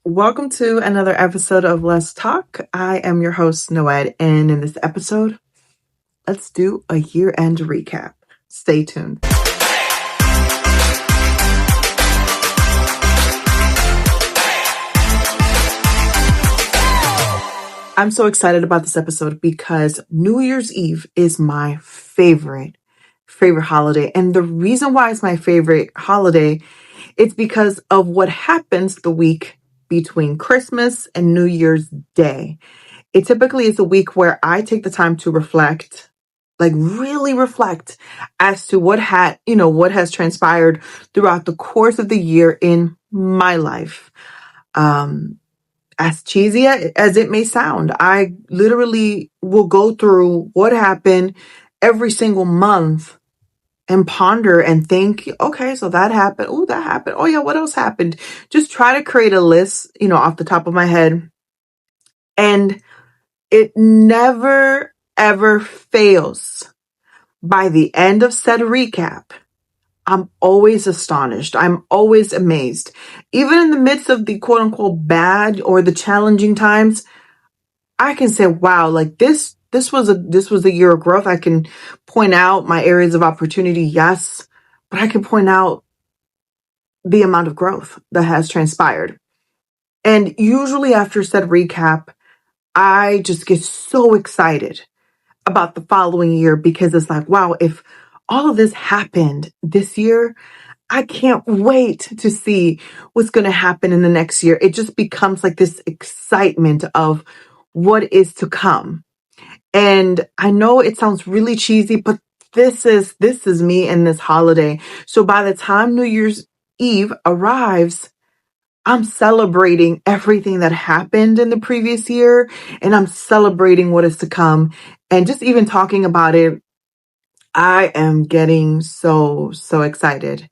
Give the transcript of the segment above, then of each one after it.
Welcome to another episode of Let's Talk. I am your host, Noed, and in this episode, let's do a year-end recap. Stay tuned. I'm so excited about this episode because New Year's Eve is my favorite holiday. And the reason why it's my favorite holiday is because of what happens the week between Christmas and New Year's Day. It typically is a week where I take the time to reflect, like really reflect as to what has transpired throughout the course of the year in my life. As cheesy as it may sound, I literally will go through what happened every single month and ponder and think, okay, so that happened. Oh, that happened. Oh yeah, what else happened? Just try to create a list, off the top of my head. And it never ever fails. By the end of said recap, I'm always astonished. I'm always amazed. Even in the midst of the quote unquote bad or the challenging times, I can say, wow, like this was a year of growth. I can point out my areas of opportunity, yes, but I can point out the amount of growth that has transpired. And usually after said recap, I just get so excited about the following year because it's like, wow, if all of this happened this year, I can't wait to see what's going to happen in the next year. It just becomes like this excitement of what is to come. And I know it sounds really cheesy, but this is me and this holiday. So by the time New Year's Eve arrives, I'm celebrating everything that happened in the previous year and I'm celebrating what is to come. And just even talking about it, I am getting so excited.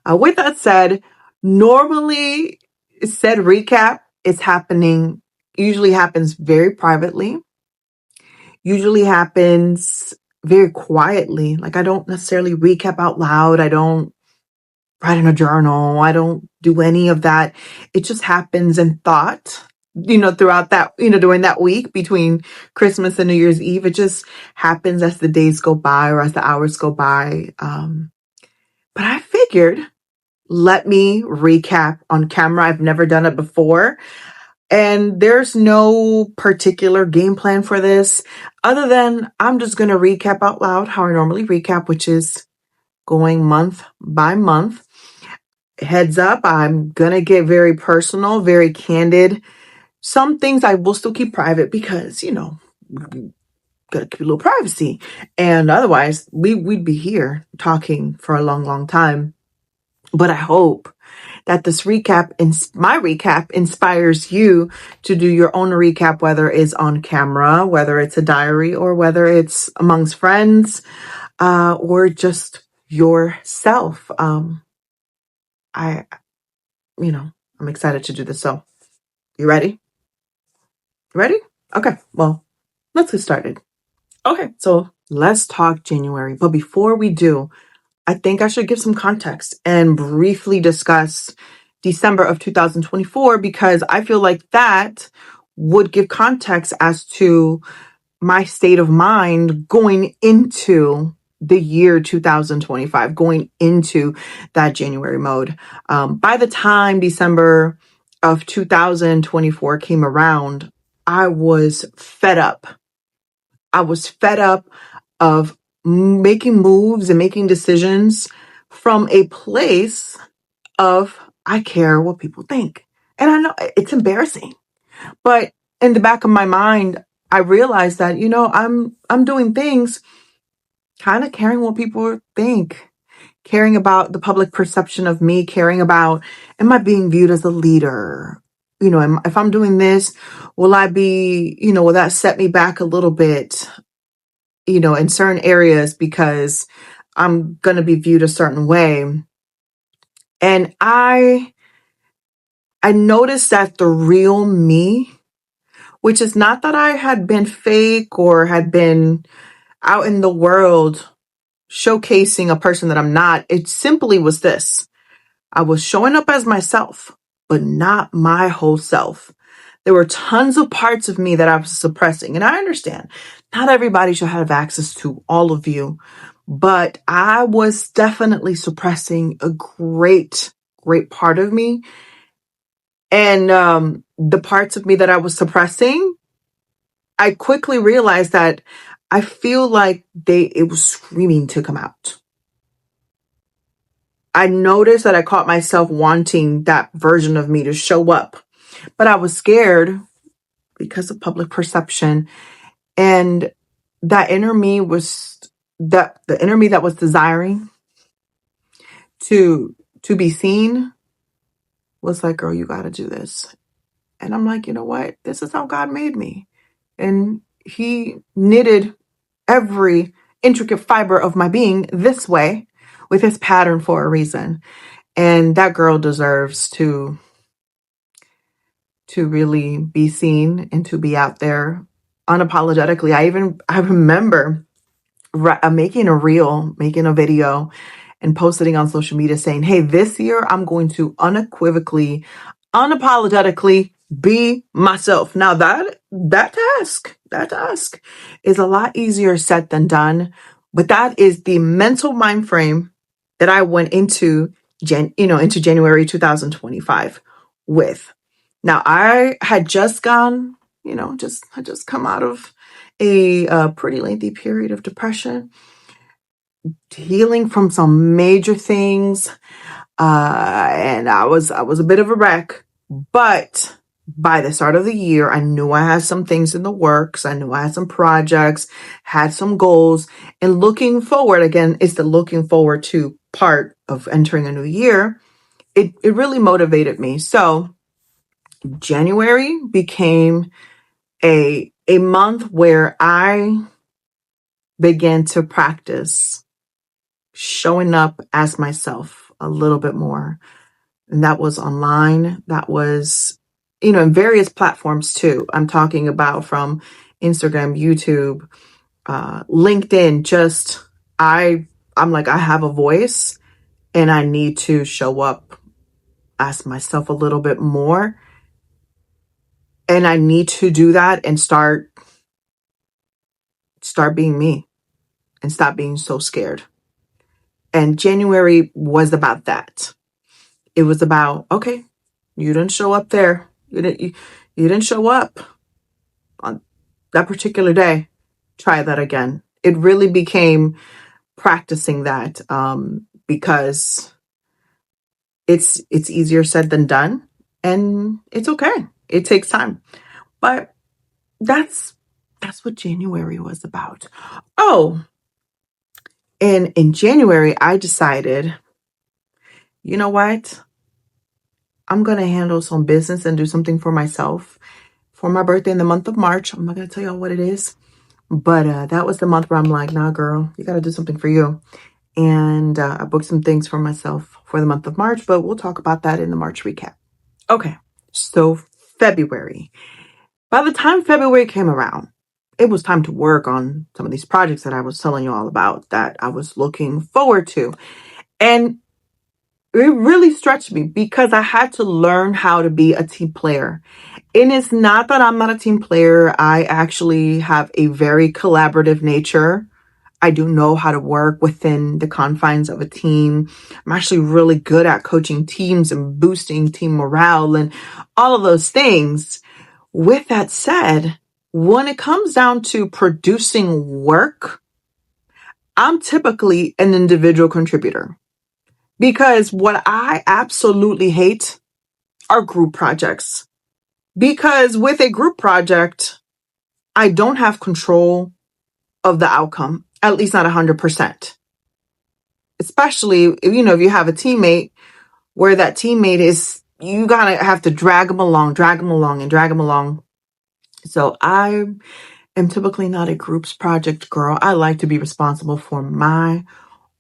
With that said, normally said recap usually happens very privately, usually happens very quietly. Like I don't necessarily recap out loud. I don't write in a journal. I don't do any of that. It just happens in thought, throughout that, during that week between Christmas and New Year's Eve. It just happens as the days go by or as the hours go by. But I figured, let me recap on camera. I've never done it before. And there's no particular game plan for this other than I'm just going to recap out loud how I normally recap, which is going month by month. Heads up, I'm going to get very personal, very candid. Some things I will still keep private because, gotta keep a little privacy. And otherwise, we'd be here talking for a long time. But I hope that this my recap inspires you to do your own recap, whether it's on camera, whether it's a diary, or whether it's amongst friends, or just yourself. I'm excited to do this. So you ready? Ready? Okay. Well, let's get started. Okay. So let's talk January. But before we do, I think I should give some context and briefly discuss December of 2024 because I feel like that would give context as to my state of mind going into the year 2025, going into that January mode. By the time December of 2024 came around, I was fed up. I was fed up of making moves and making decisions from a place of I care what people think. And I know it's embarrassing, but in the back of my mind, I realized that, I'm doing things kind of caring what people think, caring about the public perception of me, caring about, am I being viewed as a leader? If I'm doing this, will that set me back a little bit, in certain areas because I'm going to be viewed a certain way. And I noticed that the real me, which is not that I had been fake or had been out in the world showcasing a person that I'm not. It simply was this. I was showing up as myself, but not my whole self. There were tons of parts of me that I was suppressing. And I understand not everybody should have access to all of you, but I was definitely suppressing a great, great part of me. And the parts of me that I was suppressing, I quickly realized that I feel like it was screaming to come out. I noticed that I caught myself wanting that version of me to show up, but I was scared because of public perception. And that inner me was the inner me that was desiring to be seen was like, girl, you got to do this. And I'm like, you know what? This is how God made me. And he knitted every intricate fiber of my being this way with his pattern for a reason. And that girl deserves to really be seen and to be out there unapologetically. I remember making a reel, making a video and posting on social media saying, hey, this year I'm going to unequivocally, unapologetically be myself. Now that task is a lot easier said than done, but that is the mental mind frame that I went into into January 2025 with. Now I had just gone, had just come out of a pretty lengthy period of depression, healing from some major things, and I was a bit of a wreck. But by the start of the year, I knew I had some things in the works. I knew I had some projects, had some goals, and looking forward, again, it's the looking forward to part of entering a new year. It really motivated me. So January became a month where I began to practice showing up as myself a little bit more. And that was online. That was, in various platforms too. I'm talking about from Instagram, YouTube, LinkedIn. I'm like, I have a voice and I need to show up as myself a little bit more. And I need to do that and start being me and stop being so scared. And January was about that. It was about, okay, you didn't show up there. You didn't show up on that particular day. Try that again. It really became practicing that because it's easier said than done, and it's okay. It takes time, but that's what January was about. Oh, and in January, I decided, you know what? I'm going to handle some business and do something for myself for my birthday in the month of March. I'm not going to tell y'all what it is, but that was the month where I'm like, nah, girl, you got to do something for you. And I booked some things for myself for the month of March, but we'll talk about that in the March recap. Okay, so February. By the time February came around, it was time to work on some of these projects that I was telling you all about that I was looking forward to. And it really stretched me because I had to learn how to be a team player. And it's not that I'm not a team player. I actually have a very collaborative nature. I do know how to work within the confines of a team. I'm actually really good at coaching teams and boosting team morale and all of those things. With that said, when it comes down to producing work, I'm typically an individual contributor. Because what I absolutely hate are group projects. Because with a group project, I don't have control of the outcome, at least not 100%. Especially, if you have a teammate where that teammate is, you gotta have to drag them along. So I am typically not a groups project girl. I like to be responsible for my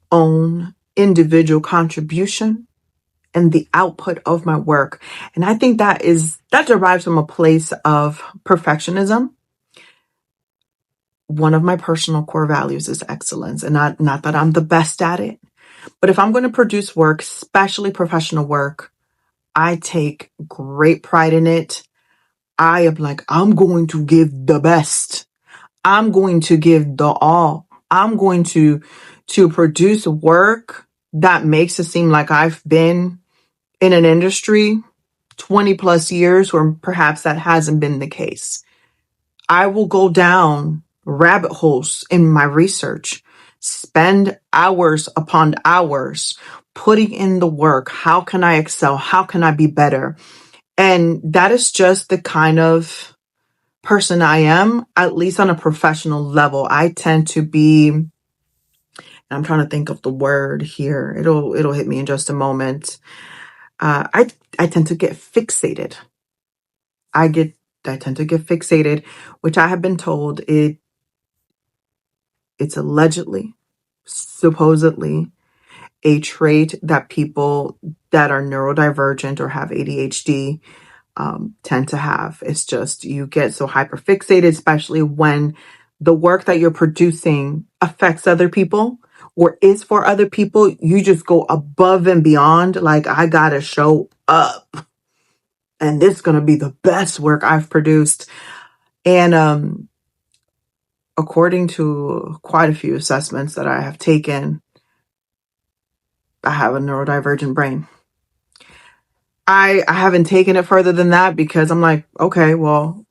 own individual contribution and the output of my work. And I think that derives from a place of perfectionism. One of my personal core values is excellence, and not that I'm the best at it, but if I'm going to produce work, especially professional work, I take great pride in it. I am like, I'm going to give the best. I'm going to give the all. I'm going to produce work that makes it seem like I've been in an industry 20 plus years, or perhaps that hasn't been the case. I will go down rabbit holes in my research, spend hours upon hours putting in the work. How can I excel? How can I be better? And that is just the kind of person I am, at least on a professional level. I tend to be, I'm trying to think of the word here. It'll hit me in just a moment. I tend to get fixated. I get I tend to get fixated, which I have been told it's allegedly, supposedly, a trait that people that are neurodivergent or have ADHD tend to have. It's just you get so hyperfixated, especially when the work that you're producing affects other people or is for other people. You just go above and beyond. Like, I gotta show up, and this is gonna be the best work I've produced. And according to quite a few assessments that I have taken, I have a neurodivergent brain. I haven't taken it further than that because I'm like, okay, well,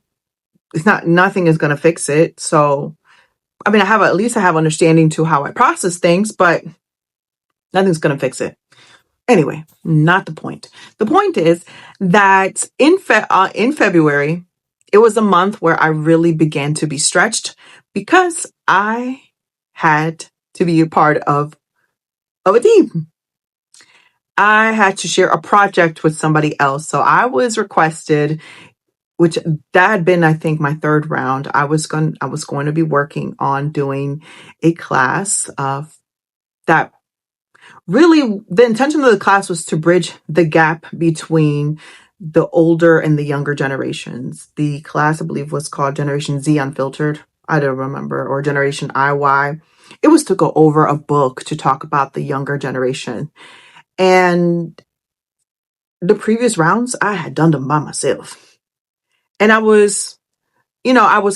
nothing is going to fix it. So, I mean, at least I have understanding to how I process things, but nothing's going to fix it. Anyway, not the point. The point is that in February, it was a month where I really began to be stretched because I had to be a part of a team. I had to share a project with somebody else. So I was requested, which that had been, I think, my third round. I was going to be working on doing a class that really, the intention of the class was to bridge the gap between the older and the younger generations. The class, I believe, was called Generation Z Unfiltered. I don't remember, or Generation IY. It was to go over a book to talk about the younger generation. And the previous rounds, I had done them by myself. And I was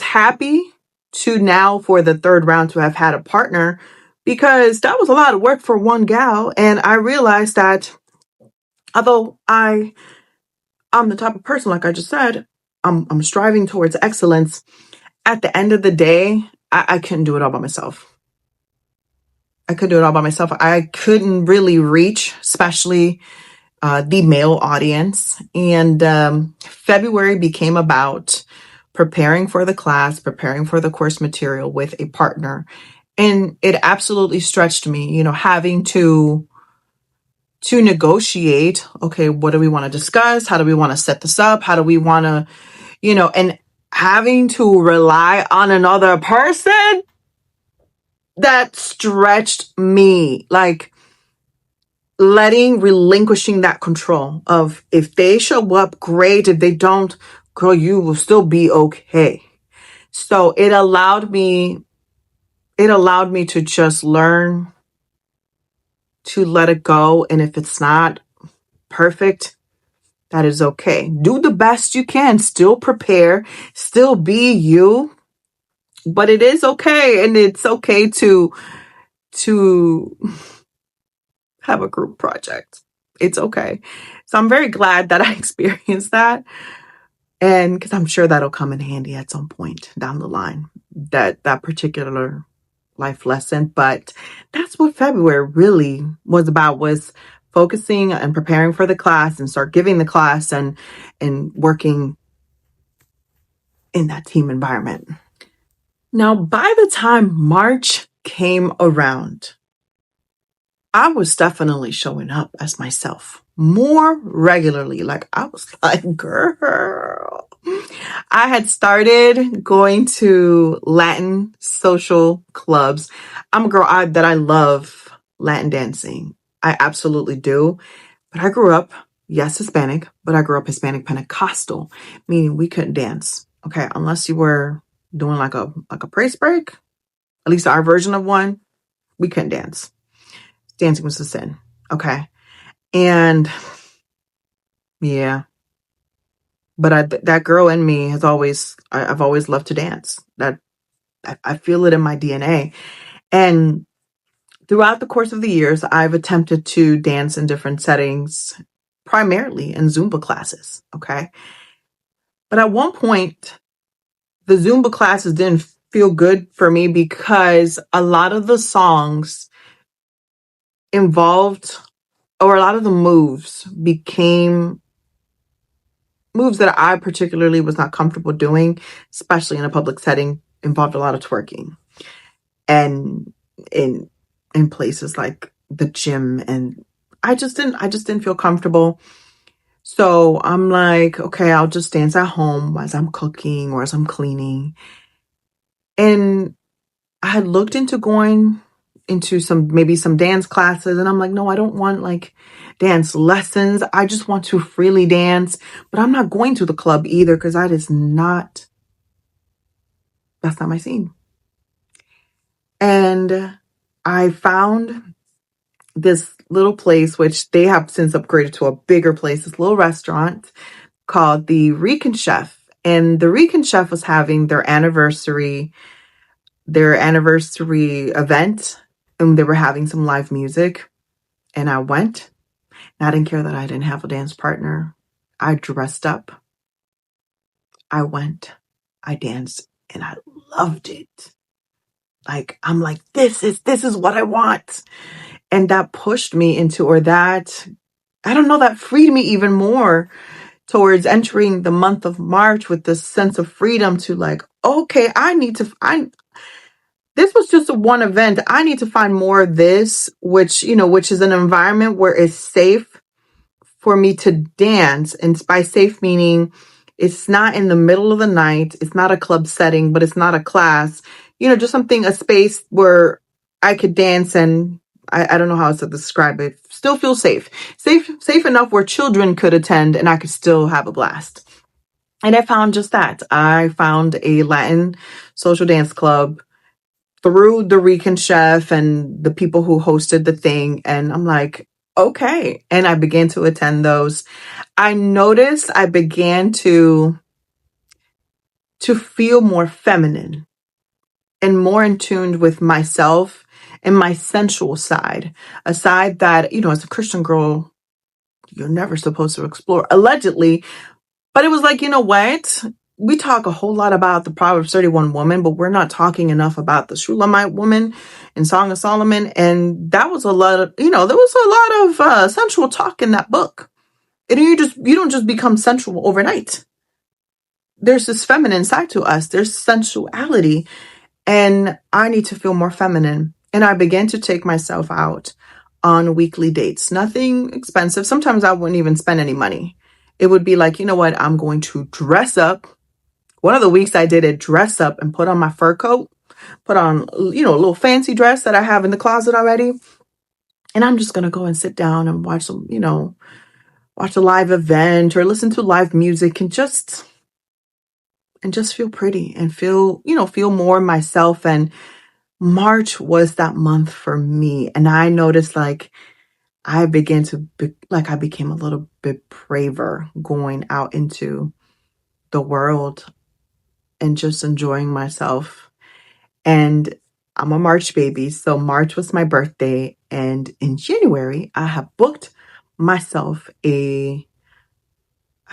happy to now for the third round to have had a partner, because that was a lot of work for one gal. And I realized that although I'm the type of person, like I just said, I'm striving towards excellence. At the end of the day, I couldn't do it all by myself. I couldn't do it all by myself. I couldn't really reach, especially the male audience. And February became about preparing for the class, preparing for the course material with a partner. And it absolutely stretched me, having to negotiate, okay, what do we want to discuss? How do we want to set this up? How do we want to, and having to rely on another person, that stretched me. Like, relinquishing that control of, if they show up, great. If they don't, girl, you will still be okay. So it allowed me to just learn to let it go. And if it's not perfect, that is okay. Do the best you can, still prepare, still be you, but it is okay. And it's okay to have a group project. It's okay. So I'm very glad that I experienced that. And because I'm sure that'll come in handy at some point down the line, that particular life lesson. But that's what February really was about, was focusing and preparing for the class and start giving the class and working in that team environment. Now, by the time March came around, I was definitely showing up as myself more regularly. Like, I was like, girl, I had started going to Latin social clubs. I'm a girl that I love Latin dancing. I absolutely do. But I grew up, yes, Hispanic, but I grew up Hispanic Pentecostal, meaning we couldn't dance. Okay, unless you were doing like a praise break, at least our version of one, we couldn't dance. Dancing was a sin. Okay. And Yeah. But that girl in me has always, I've always loved to dance. That I feel it in my DNA. And throughout the course of the years, I've attempted to dance in different settings, primarily in Zumba classes. Okay. But at one point, the Zumba classes didn't feel good for me because a lot of the songs involved, or a lot of the moves became moves that I particularly was not comfortable doing, especially in a public setting, involved a lot of twerking. And in places like the gym, and I just didn't feel comfortable. So I'm like, okay, I'll just dance at home as I'm cooking or as I'm cleaning. And I had looked into going into some dance classes, and I'm like, no, I don't want like dance lessons. I just want to freely dance, but I'm not going to the club either because that's not my scene. And I found this little place, which they have since upgraded to a bigger place, this little restaurant called the Rican Chef. And the Rican Chef was having their anniversary event, and they were having some live music. And I went, and I didn't care that I didn't have a dance partner. I dressed up, I went, I danced, and I loved it. Like, I'm like, this is what I want. And that pushed me into, or that, I don't know, that freed me even more towards entering the month of March with this sense of freedom to like, okay, this was just a one event. I need to find more of this, which is an environment where it's safe for me to dance. And by safe meaning it's not in the middle of the night, it's not a club setting, but it's not a class, just a space where I could dance, and I don't know how else to describe it. Still feel safe. Safe enough where children could attend and I could still have a blast. And I found just that. I found a Latin social dance club through the Rican Chef and the people who hosted the thing. And I'm like, okay. And I began to attend those. I noticed I began to feel more feminine and more in tune with myself and my sensual side, a side that, as a Christian girl, you're never supposed to explore, allegedly. But it was like, you know what? We talk a whole lot about the Proverbs 31 woman, but we're not talking enough about the Shulamite woman in Song of Solomon. And that was a lot of, there was a lot of sensual talk in that book. And you don't just become sensual overnight. There's this feminine side to us. There's sensuality, and I need to feel more feminine. And I began to take myself out on weekly dates. Nothing expensive. Sometimes I wouldn't even spend any money. It would be like, you know what? I'm going to dress up. One of the weeks I did it, dress up and put on my fur coat, put on, a little fancy dress that I have in the closet already. And I'm just going to go and sit down and watch a live event or listen to live music and just feel pretty and feel more myself. And March was that month for me. And I noticed like I began to I became a little bit braver going out into the world and just enjoying myself. And I'm a March baby, so March was my birthday. And in January, I have booked myself I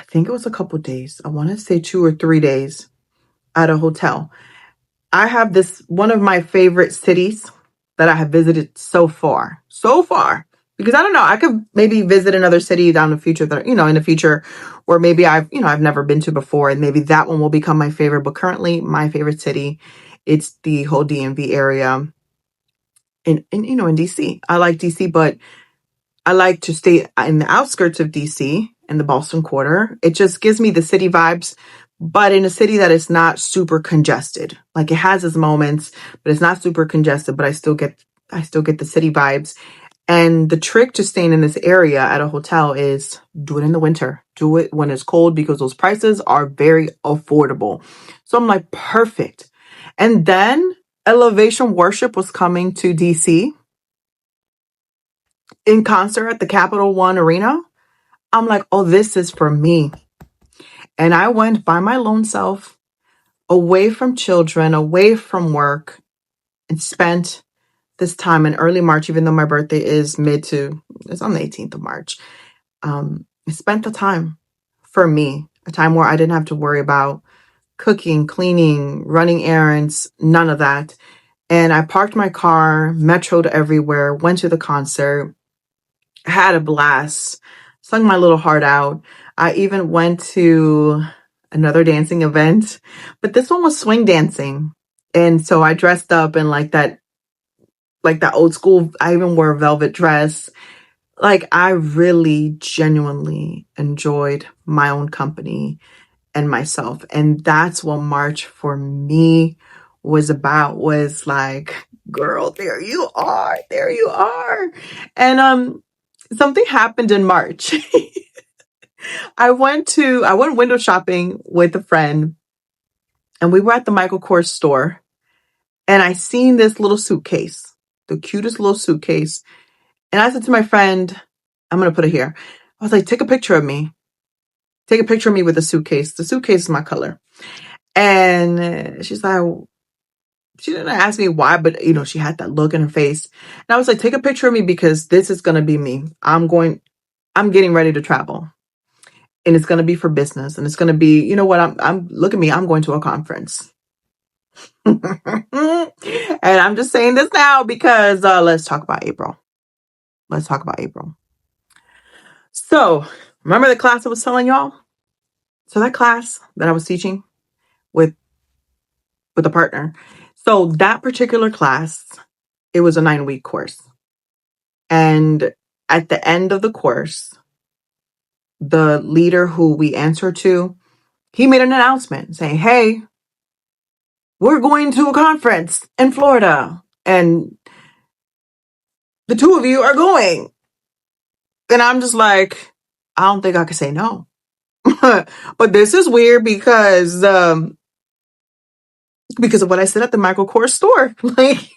think it was a couple days. I want to say 2 or 3 days at a hotel. I have one of my favorite cities that I have visited so far. So far. Because I don't know, I could maybe visit another city down the future in the future, or maybe I've never been to before, and maybe that one will become my favorite. But currently my favorite city, it's the whole DMV area in DC. I like DC, but I like to stay in the outskirts of DC in the Boston quarter. It just gives me the city vibes, but in a city that is not super congested. Like it has its moments, but it's not super congested, but I still get the city vibes. And the trick to staying in this area at a hotel is do it in the winter. Do it when it's cold because those prices are very affordable. So I'm like, perfect. And then Elevation Worship was coming to DC in concert at the Capital One Arena. I'm like, oh, this is for me. And I went by my lone self, away from children, away from work, and spent this time in early March, even though my birthday is it's on the 18th of March. I spent the time for me, a time where I didn't have to worry about cooking, cleaning, running errands, none of that. And I parked my car, metroed everywhere, went to the concert, had a blast, sung my little heart out. I even went to another dancing event, but this one was swing dancing. And so I dressed up in like that old school, I even wore a velvet dress. Like, I really genuinely enjoyed my own company and myself. And that's what March for me was about, was like, girl, there you are. There you are. And something happened in March. I went window shopping with a friend, and we were at the Michael Kors store, and I seen this little suitcase, the cutest little suitcase. And I said to my friend, I'm going to put it here. I was like, take a picture of me. Take a picture of me with the suitcase. The suitcase is my color. And she's like, she didn't ask me why, but she had that look in her face. And I was like, take a picture of me because this is going to be me. I'm getting ready to travel, and it's going to be for business. And it's going to be, you know what? Look at me. I'm going to a conference. And I'm just saying this now because let's talk about April. Let's talk about April. So remember the class I was telling y'all? So that class that I was teaching with a partner. So that particular class, it was a 9-week course. And at the end of the course, the leader who we answer to, he made an announcement saying, hey, we're going to a conference in Florida and the two of you are going. And I'm just like, I don't think I could say no. But this is weird because of what I said at the Michael Kors store. Like,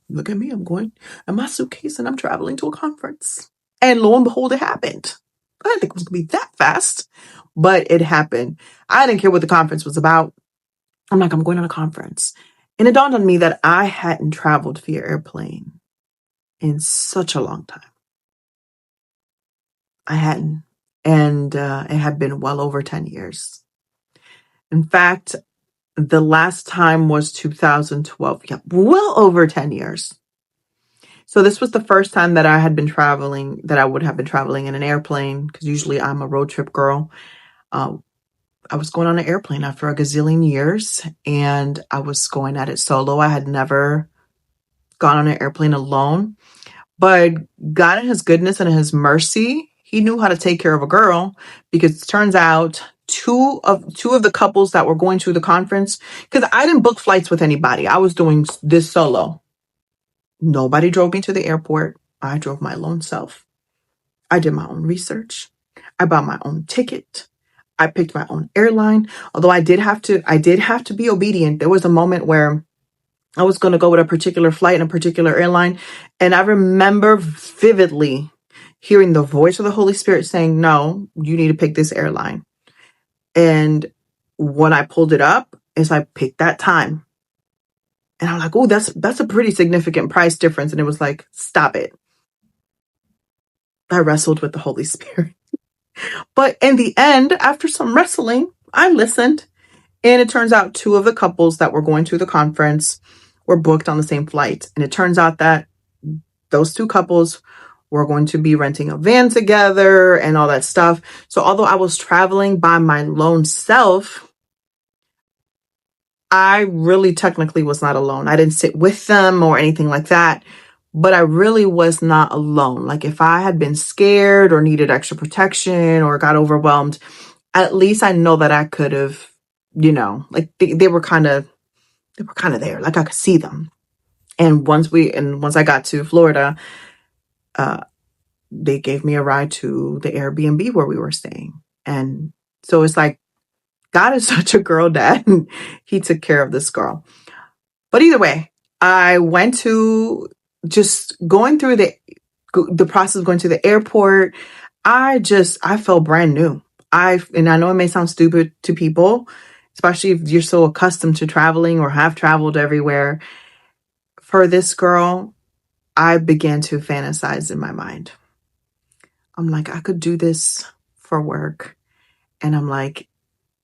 look at me, I'm going in my suitcase and I'm traveling to a conference. And lo and behold, it happened. I didn't think it was going to be that fast, but it happened. I didn't care what the conference was about. I'm like, I'm going on a conference. And it dawned on me that I hadn't traveled via airplane in such a long time. I hadn't. And it had been well over 10 years. In fact, the last time was 2012. Yeah, well over 10 years. So this was the first time that I would have been traveling in an airplane, because usually I'm a road trip girl. I was going on an airplane after a gazillion years, and I was going at it solo. I had never gone on an airplane alone, but God in his goodness and his mercy, he knew how to take care of a girl, because it turns out two of the couples that were going to the conference, because I didn't book flights with anybody. I was doing this solo. Nobody drove me to the airport. I drove my lone self. I did my own research. I bought my own ticket. I picked my own airline. Although I did have to be obedient. There was a moment where I was going to go with a particular flight and a particular airline. And I remember vividly hearing the voice of the Holy Spirit saying, no, you need to pick this airline. And when I pulled it up, is I picked that time. And I'm like, oh, that's a pretty significant price difference. And it was like, stop it. I wrestled with the Holy Spirit. But in the end, after some wrestling, I listened. And it turns out two of the couples that were going to the conference were booked on the same flight. And it turns out that those two couples were going to be renting a van together and all that stuff. So although I was traveling by my lone self, I really technically was not alone. I didn't sit with them or anything like that, but I really was not alone. Like, if I had been scared or needed extra protection or got overwhelmed, at least I know that I could have, like they were kind of there. Like, I could see them. And once I got to Florida, they gave me a ride to the Airbnb where we were staying. And so it's like, God is such a girl dad. He took care of this girl. But either way, I went to just going through the process of going to the airport, I felt brand new. And I know it may sound stupid to people, especially if you're so accustomed to traveling or have traveled everywhere. For this girl, I began to fantasize in my mind. I'm like, I could do this for work. And I'm like,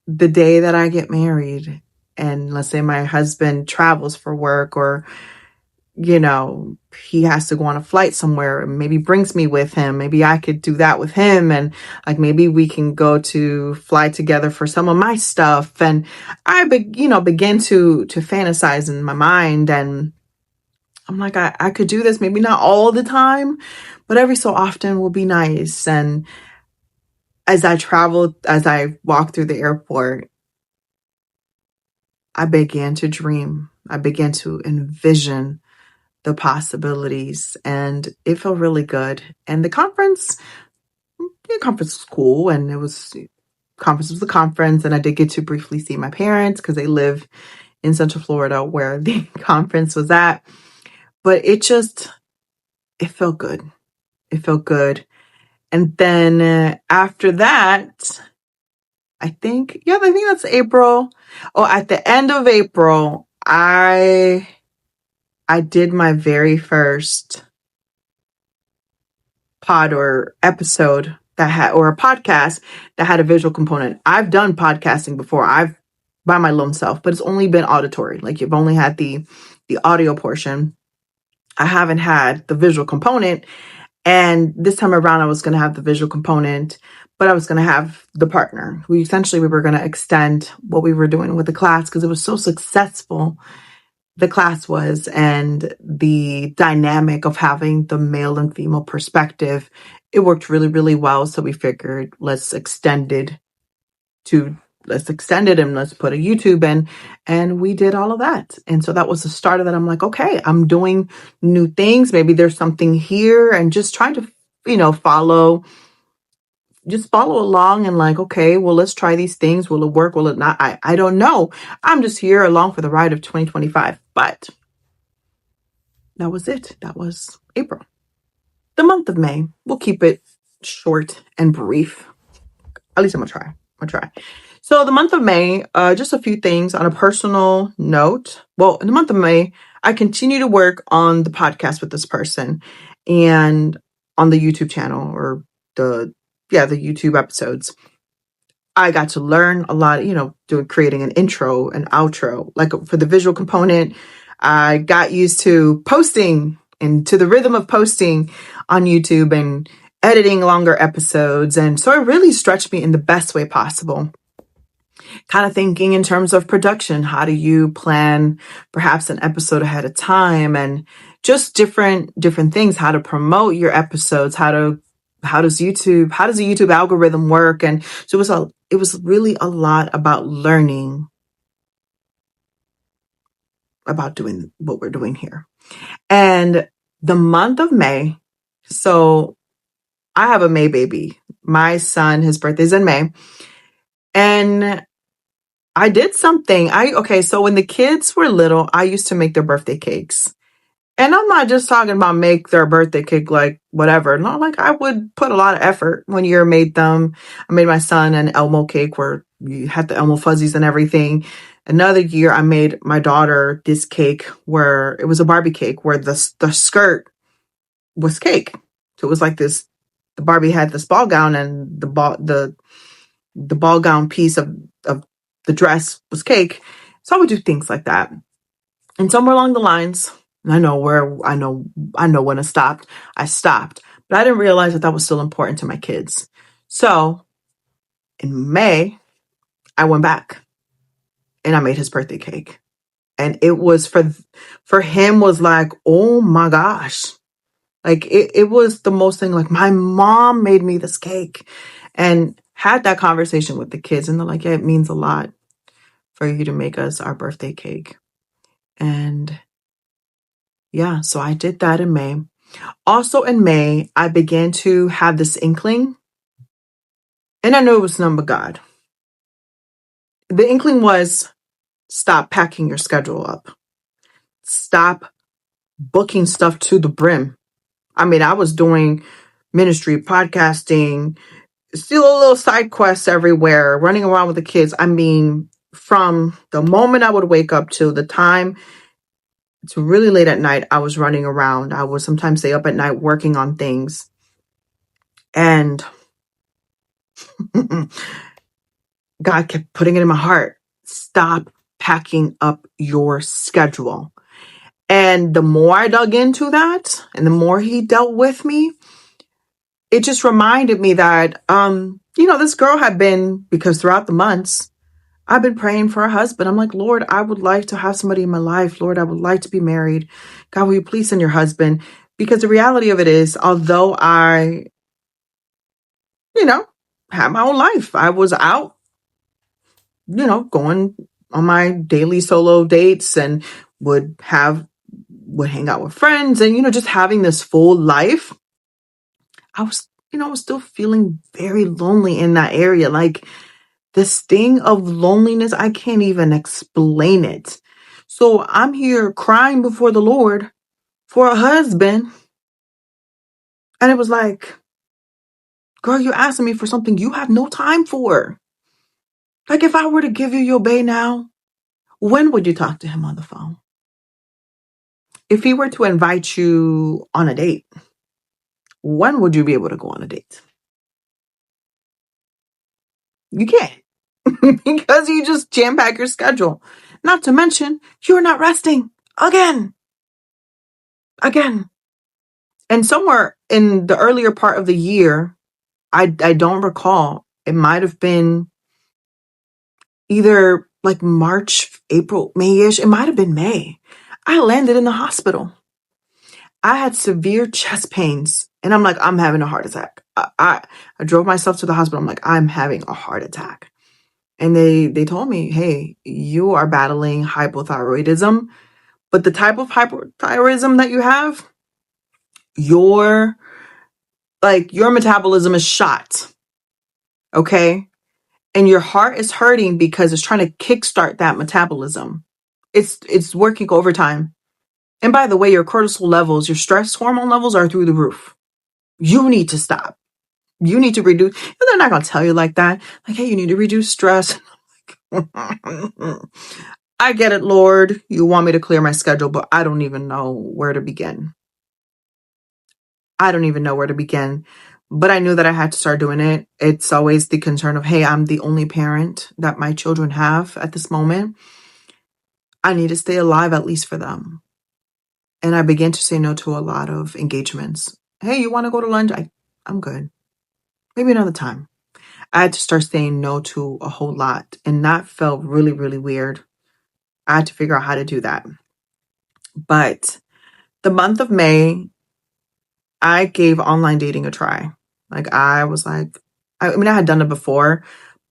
the day that I get married, and let's say my husband travels for work, or he has to go on a flight somewhere and maybe brings me with him. Maybe I could do that with him. And like, maybe we can go to fly together for some of my stuff. And I, begin to fantasize in my mind. And I'm like, I could do this, maybe not all the time, but every so often will be nice. And as I walked through the airport, I began to dream. I began to envision the possibilities, and it felt really good. And the conference was cool, and conference was a conference, and I did get to briefly see my parents because they live in Central Florida where the conference was at. But it felt good. It felt good. And then after that, I think that's April. Oh, at the end of April, I did my very first pod or episode or a podcast that had a visual component. I've done podcasting before. I've by my lone self, but it's only been auditory. Like, you've only had the audio portion. I haven't had the visual component. And this time around, I was going to have the visual component, but I was going to have the partner. We were going to extend what we were doing with the class because it was so successful. The class was, and the dynamic of having the male and female perspective, it worked really, really well. So we figured, let's extend it and let's put a YouTube in. And we did all of that. And so that was the start of that. I'm like, okay, I'm doing new things. Maybe there's something here, and just trying to, follow along, and like, okay, well, let's try these things. Will it work? Will it not? I don't know. I'm just here along for the ride of 2025. But that was it. That was April. The month of May, we'll keep it short and brief. At least I'm gonna try. So the month of May, just a few things on a personal note. Well, in the month of May, I continue to work on the podcast with this person, and on the YouTube channel, or the YouTube episodes. I got to learn a lot, creating an intro and outro. Like, for the visual component, I got used to posting and to the rhythm of posting on YouTube and editing longer episodes. And so it really stretched me in the best way possible. Kind of thinking in terms of production. How do you plan perhaps an episode ahead of time, and just different things, how to promote your episodes, how does the YouTube algorithm work? And so it was really a lot about learning about doing what we're doing here. And the month of May, so I have a May baby. My son, his birthday's in May. And I did something. So when the kids were little, I used to make their birthday cakes. And I'm not just talking about make their birthday cake like whatever. No, like, I would put a lot of effort. One year I made my son an Elmo cake where you had the Elmo fuzzies and everything. Another year I made my daughter this cake where it was a Barbie cake where the skirt was cake. So it was like this, the Barbie had this ball gown, and the ball gown piece of the dress was cake. So I would do things like that. And somewhere along the lines, I know when I stopped, but I didn't realize that was still important to my kids. So in May, I went back and I made his birthday cake. And it was for him was like, oh my gosh. Like, it was the most thing, like, my mom made me this cake, and had that conversation with the kids. And they're like, yeah, it means a lot for you to make us our birthday cake. And yeah, so I did that in May. Also in May, I began to have this inkling, and I knew it was none but God. The inkling was, stop packing your schedule up. Stop booking stuff to the brim. I mean, I was doing ministry, podcasting, still a little side quests everywhere, running around with the kids. I mean, from the moment I would wake up to the time to really late at night, I was running around. I would sometimes stay up at night working on things. And God kept putting it in my heart. Stop packing up your schedule. And the more I dug into that and the more he dealt with me, it just reminded me that, this girl had been, because throughout the months, I've been praying for a husband. I'm like, Lord, I would like to have somebody in my life. Lord, I would like to be married. God, will you please send your husband? Because the reality of it is, although I, had my own life, I was out, going on my daily solo dates and would hang out with friends and, just having this full life. I was still feeling very lonely in that area. Like the sting of loneliness, I can't even explain it. So I'm here crying before the Lord for a husband. And it was like, girl, you're asking me for something you have no time for. Like if I were to give you your bae now, when would you talk to him on the phone? If he were to invite you on a date, when would you be able to go on a date? You can't because you just jam pack your schedule. Not to mention, you're not resting again. And somewhere in the earlier part of the year, I don't recall. It might have been either like March, April, May-ish. It might have been May. I landed in the hospital. I had severe chest pains. And I'm like, I'm having a heart attack. I drove myself to the hospital. I'm like, I'm having a heart attack. And they told me, hey, you are battling hypothyroidism. But the type of hypothyroidism that you have, your metabolism is shot. Okay? And your heart is hurting because it's trying to kickstart that metabolism. It's working overtime. And by the way, your cortisol levels, your stress hormone levels are through the roof. You need to stop. You need to reduce. And they're not going to tell you like that. Like, hey, you need to reduce stress. I get it, Lord. You want me to clear my schedule, but I don't even know where to begin. But I knew that I had to start doing it. It's always the concern of, hey, I'm the only parent that my children have at this moment. I need to stay alive at least for them. And I began to say no to a lot of engagements. Hey, you want to go to lunch? I'm good. Maybe another time. I had to start saying no to a whole lot. And that felt really, really weird. I had to figure out how to do that. But the month of May, I gave online dating a try. I had done it before,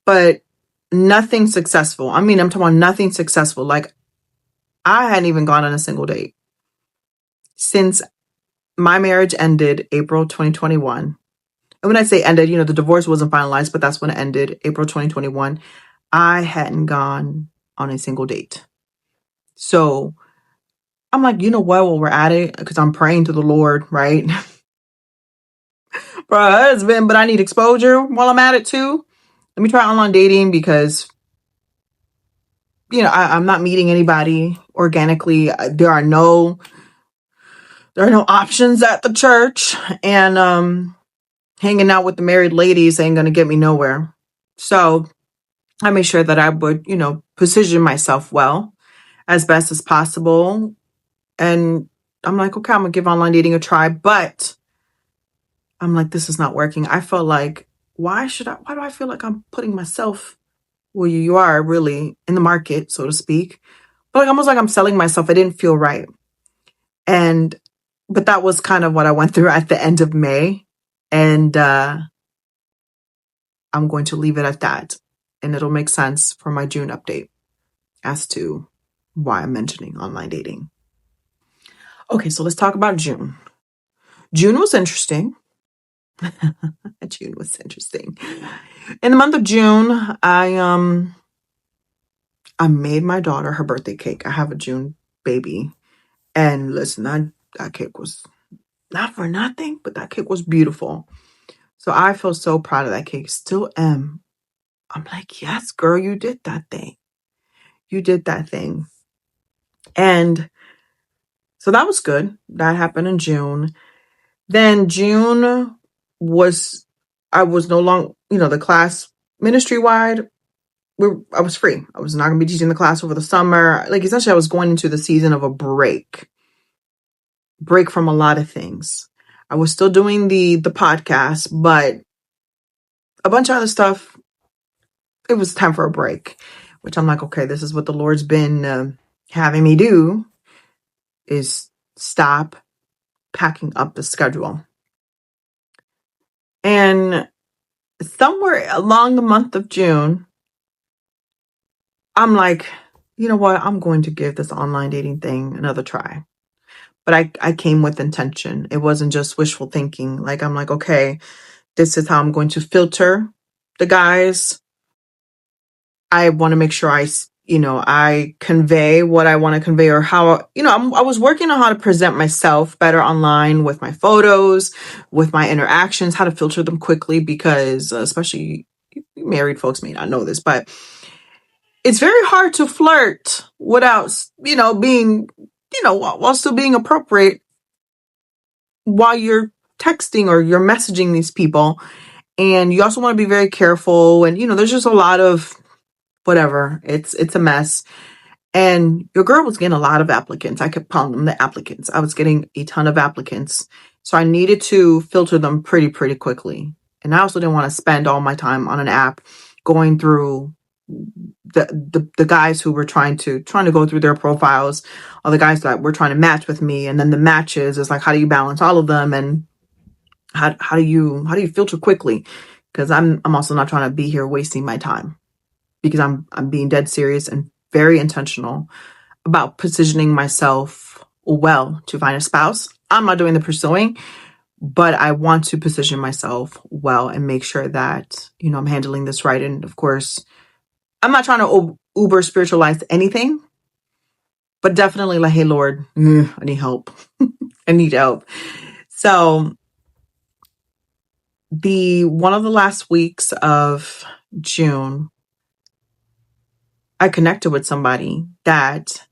but nothing successful. I'm talking about nothing successful. Like I hadn't even gone on a single date since my marriage ended April 2021. And when I say ended, the divorce wasn't finalized, but that's when it ended, April 2021. I hadn't gone on a single date. So I'm like, you know what, while we're at it, because I'm praying to the Lord, right? For a husband, but I need exposure while I'm at it too. Let me try online dating because, I'm not meeting anybody organically. There are no options at the church, and hanging out with the married ladies ain't going to get me nowhere. So I made sure that I would, position myself well as best as possible. And I'm like, okay, I'm going to give online dating a try. But I'm like, this is not working. I felt like, why do I feel like I'm putting myself, well, you are really in the market, so to speak. But almost like I'm selling myself. It didn't feel right. But that was kind of what I went through at the end of May. And I'm going to leave it at that. And it'll make sense for my June update as to why I'm mentioning online dating. Okay, so let's talk about June. June was interesting. In the month of June, I made my daughter her birthday cake. I have a June baby. And listen, that cake was not for nothing, but that cake was beautiful. So I feel so proud of that cake. Still am. I'm like, yes, girl, you did that thing. You did that thing. And so that was good. That happened in June. Then June was, I was no longer, the class ministry wide. I was free. I was not going to be teaching the class over the summer. Like, essentially, I was going into the season of a break from a lot of things. I was still doing the podcast, but a bunch of other stuff, it was time for a break, which I'm like, okay, this is what the Lord's been having me do, is stop packing up the schedule. And somewhere along the month of June, I'm like, you know what? I'm going to give this online dating thing another try. But I came with intention. It wasn't just wishful thinking. Like, I'm like, okay, this is how I'm going to filter the guys. I want to make sure I convey what I want to convey, or how, I was working on how to present myself better online with my photos, with my interactions, how to filter them quickly, because especially married folks may not know this, but it's very hard to flirt without, being, while still being appropriate while you're texting or you're messaging these people. And you also want to be very careful. And, there's just a lot of whatever. It's a mess. And your girl was getting a lot of applicants. I kept calling them the applicants. I was getting a ton of applicants. So I needed to filter them pretty quickly. And I also didn't want to spend all my time on an app going through the guys who were trying to go through their profiles, or the guys that were trying to match with me. And then the matches is like, how do you balance all of them? And how do you filter quickly? Because I'm also not trying to be here wasting my time, because I'm being dead serious and very intentional about positioning myself well to find a spouse. I'm not doing the pursuing, but I want to position myself well and make sure that, I'm handling this right. And of course, I'm not trying to uber spiritualize anything, but definitely like, hey, Lord, I need help. I need help. So one of the last weeks of June, I connected with somebody that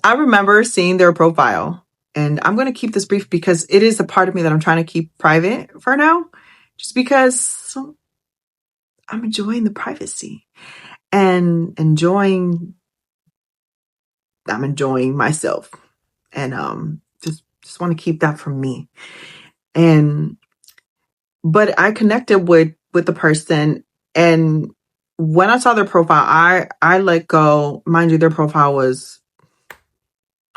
I remember seeing their profile. And I'm going to keep this brief because it is a part of me that I'm trying to keep private for now, just because I'm enjoying the privacy and I'm enjoying myself, and just want to keep that for me. But I connected with the person, and when I saw their profile, I let go. Mind you, their profile was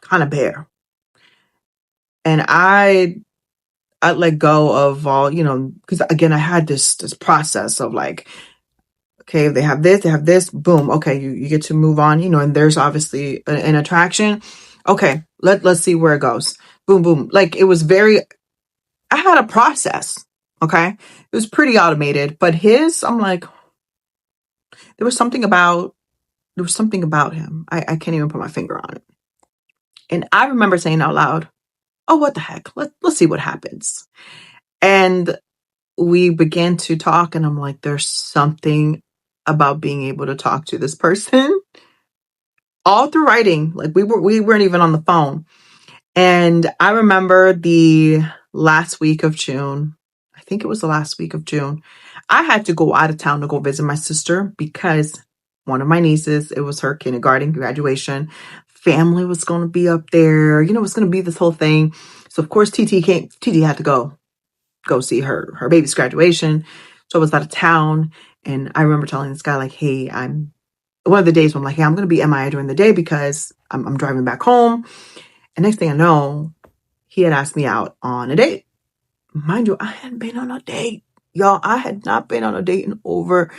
kind of bare. And I let go of all, because again, I had this process of like, okay, if they have this, boom, okay, you get to move on, and there's obviously an attraction. Okay, let's see where it goes. Boom, boom. Like, it was I had a process. Okay. It was pretty automated, but I'm like, there was something about him. I can't even put my finger on it. And I remember saying out loud, oh, what the heck? Let's see what happens. And we began to talk, and I'm like, there's something about being able to talk to this person all through writing. Like, we weren't even on the phone. And I remember the last week of June. I think it was the last week of June. I had to go out of town to go visit my sister because one of my nieces, it was her kindergarten graduation. Family was going to be up there. It was going to be this whole thing. So of course, TT had to go see her baby's graduation. So I was out of town, and I remember telling this guy, like, hey, I'm one of the days when I'm like, hey, I'm going to be MIA during the day because I'm driving back home. And next thing I know, he had asked me out on a date. Mind you, I hadn't been on a date. Y'all, I had not been on a date in I was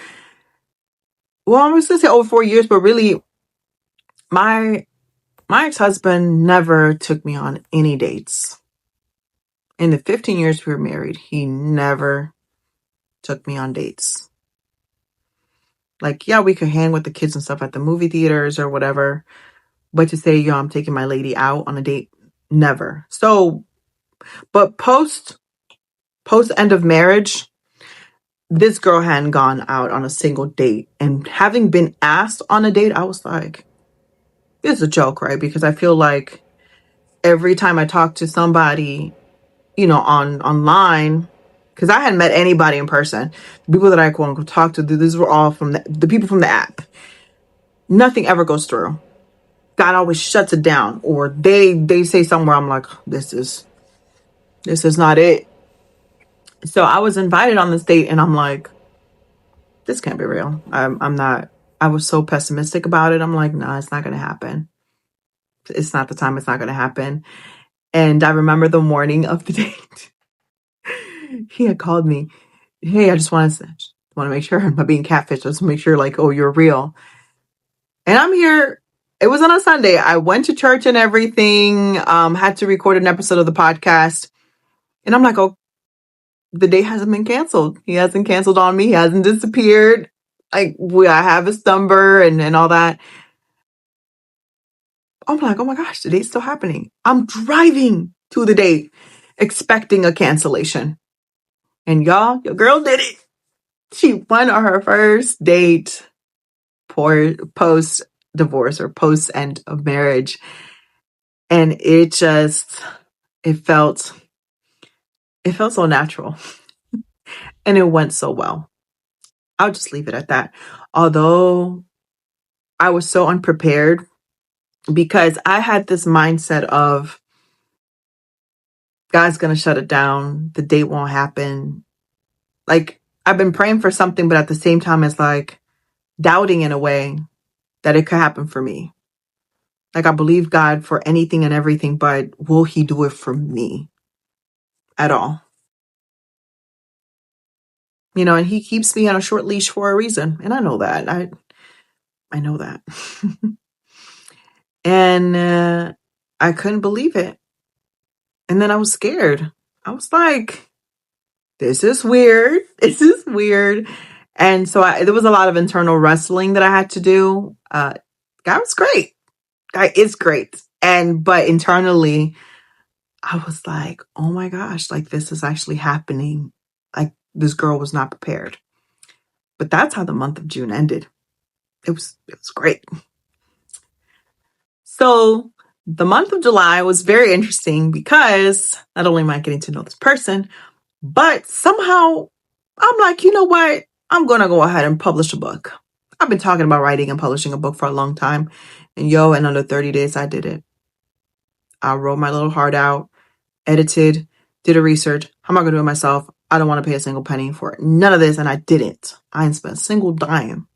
going to say over 4 years, but really, my ex-husband never took me on any dates. In the 15 years we were married, he never took me on dates. Like, yeah, we could hang with the kids and stuff at the movie theaters or whatever, but to say, I'm taking my lady out on a date, never. So But post end of marriage, this girl hadn't gone out on a single date. And having been asked on a date, I was like, this is a joke, right? Because I feel like every time I talk to somebody, online, because I hadn't met anybody in person. The people that I quote unquote talked to, these were all from the people from the app. Nothing ever goes through. God always shuts it down, or they say somewhere, I'm like, this is not it. So I was invited on this date, and I'm like, this can't be real. I'm not. I was so pessimistic about it. I'm like, nah, it's not gonna happen. It's not the time. It's not gonna happen. And I remember the morning of the date, he had called me. Hey, I just want to make sure I'm not being catfished. Just make sure, like, oh, you're real. And I'm here. It was on a Sunday. I went to church and everything. Had to record an episode of the podcast. And I'm like, oh, the date hasn't been canceled. He hasn't canceled on me. He hasn't disappeared. Like, I have his number and all that. I'm like, oh my gosh, the date's still happening. I'm driving to the date, expecting a cancellation. And y'all, your girl did it. She went on her first date post divorce or post end of marriage. And it felt so natural. And it went so well. I'll just leave it at that. Although I was so unprepared, because I had this mindset of, God's going to shut it down. The date won't happen. Like, I've been praying for something, but at the same time, it's like doubting in a way that it could happen for me. Like, I believe God for anything and everything, but will he do it for me at all? And he keeps me on a short leash for a reason. And I know that. I know that. And I couldn't believe it. And then I was scared. I was like, this is weird. This is weird. And so there was a lot of internal wrestling that I had to do. God was great. God is great. But internally, I was like, oh my gosh, like, this is actually happening. Like, this girl was not prepared. But that's how the month of June ended. It was great. So the month of July was very interesting because not only am I getting to know this person, but somehow I'm like, you know what? I'm going to go ahead and publish a book. I've been talking about writing and publishing a book for a long time. And in under 30 days, I did it. I wrote my little heart out, edited, did a research. How am I going to do it myself? I don't want to pay a single penny for it. None of this. And I didn't. I didn't spend a single dime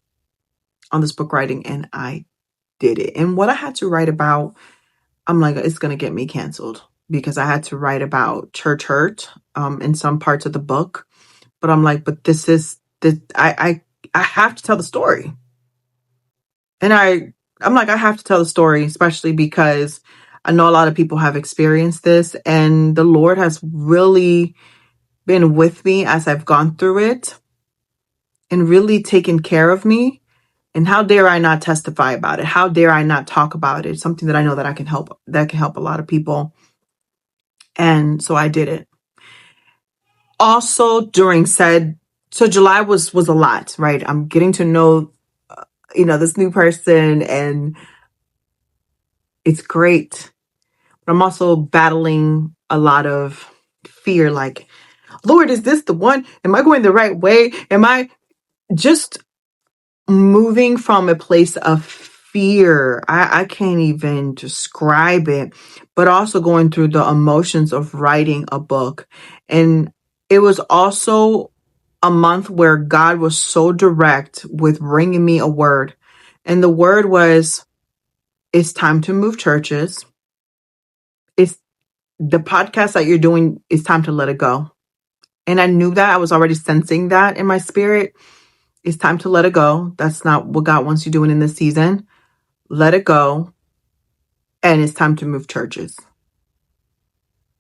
on this book writing, and I did it. And what I had to write about, I'm like, it's going to get me canceled, because I had to write about church hurt in some parts of the book. But I'm like, but I have to tell the story. And I'm like, I have to tell the story, especially because I know a lot of people have experienced this, and the Lord has really been with me as I've gone through it and really taken care of me. And how dare I not testify about it? How dare I not talk about it? It's something that I know that can help a lot of people. And so I did it. Also so July was a lot, right? I'm getting to know, this new person, and it's great. But I'm also battling a lot of fear, like, Lord, is this the one? Am I going the right way? Am I just moving from a place of fear? I can't even describe it, but also going through the emotions of writing a book. And it was also a month where God was so direct with bringing me a word. And the word was, it's time to move churches. It's the podcast that you're doing, it's time to let it go. And I knew that. I was already sensing that in my spirit. It's time to let it go. That's not what God wants you doing in this season. Let it go. And it's time to move churches.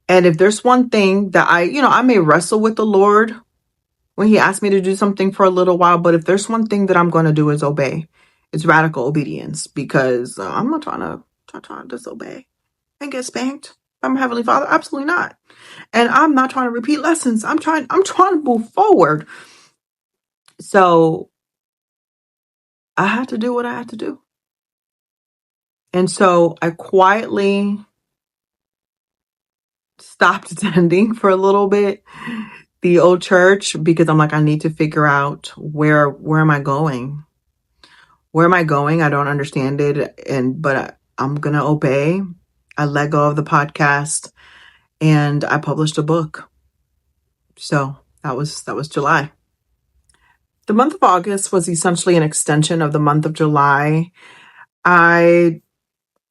And if there's one thing that I may wrestle with the Lord when he asked me to do something for a little while, but if there's one thing that I'm going to do is obey. It's radical obedience, because I'm not trying to disobey and get spanked. by my Heavenly Father? Absolutely not. And I'm not trying to repeat lessons. I'm trying to move forward. So I had to do what I had to do. And so I quietly stopped attending for a little bit the old church because I'm like, I need to figure out where am I going? Where am I going? I don't understand it. But I'm gonna obey. I let go of the podcast and I published a book. So that was July. The month of August was essentially an extension of the month of July. I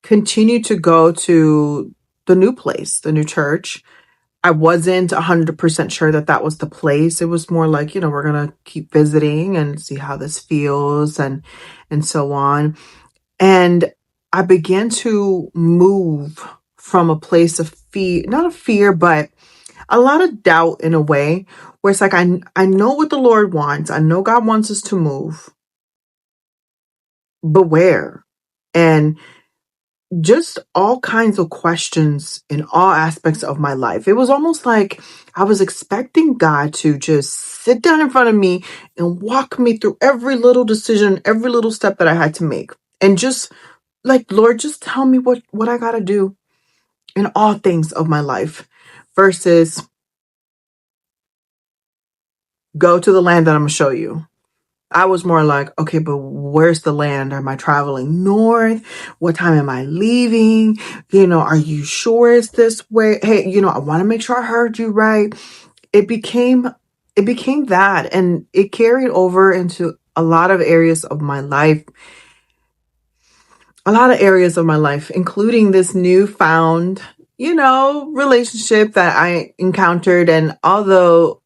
continued to go to the new place, the new church. I wasn't 100% sure that that was the place. It was more like, we're going to keep visiting and see how this feels and so on. And I began to move from a place of fear, not of fear, but a lot of doubt in a way where it's like, I know what the Lord wants. I know God wants us to move, but where? And just all kinds of questions in all aspects of my life. It was almost like I was expecting God to just sit down in front of me and walk me through every little decision, every little step that I had to make. And just like, Lord, just tell me what I got to do in all things of my life versus go to the land that I'm going to show you. I was more like, okay, but where's the land? Am I traveling north? What time am I leaving? Are you sure it's this way? Hey, I want to make sure I heard you right. It became that, and it carried over into a lot of areas of my life. A lot of areas of my life, including this newfound, relationship that I encountered. And although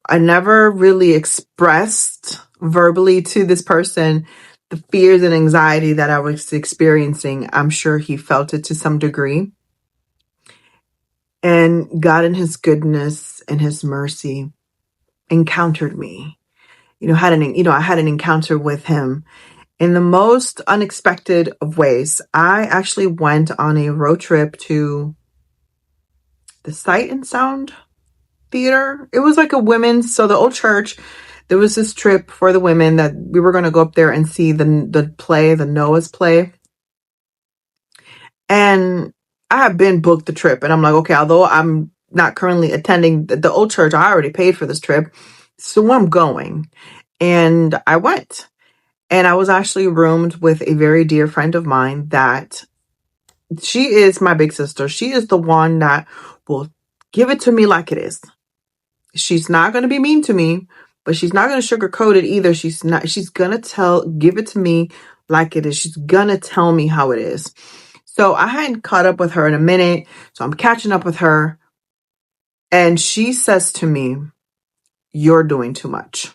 I never really expressed verbally to this person the fears and anxiety that I was experiencing, I'm sure he felt it to some degree. And God in his goodness and his mercy encountered me. I had an encounter with him in the most unexpected of ways. I actually went on a road trip to the Sight and Sound Theater. It was like a women's, so the old church, there was this trip for the women that we were going to go up there and see the play, the Noah's play. And I have been booked the trip, and I'm like, okay, although I'm not currently attending the old church, I already paid for this trip, so I'm going. And I went. And I was actually roomed with a very dear friend of mine that she is my big sister. She is the one that will give it to me like it is. She's not going to be mean to me, but she's not going to sugarcoat it either. She's going to give it to me like it is. She's going to tell me how it is. So I hadn't caught up with her in a minute. So I'm catching up with her. And she says to me, "You're doing too much.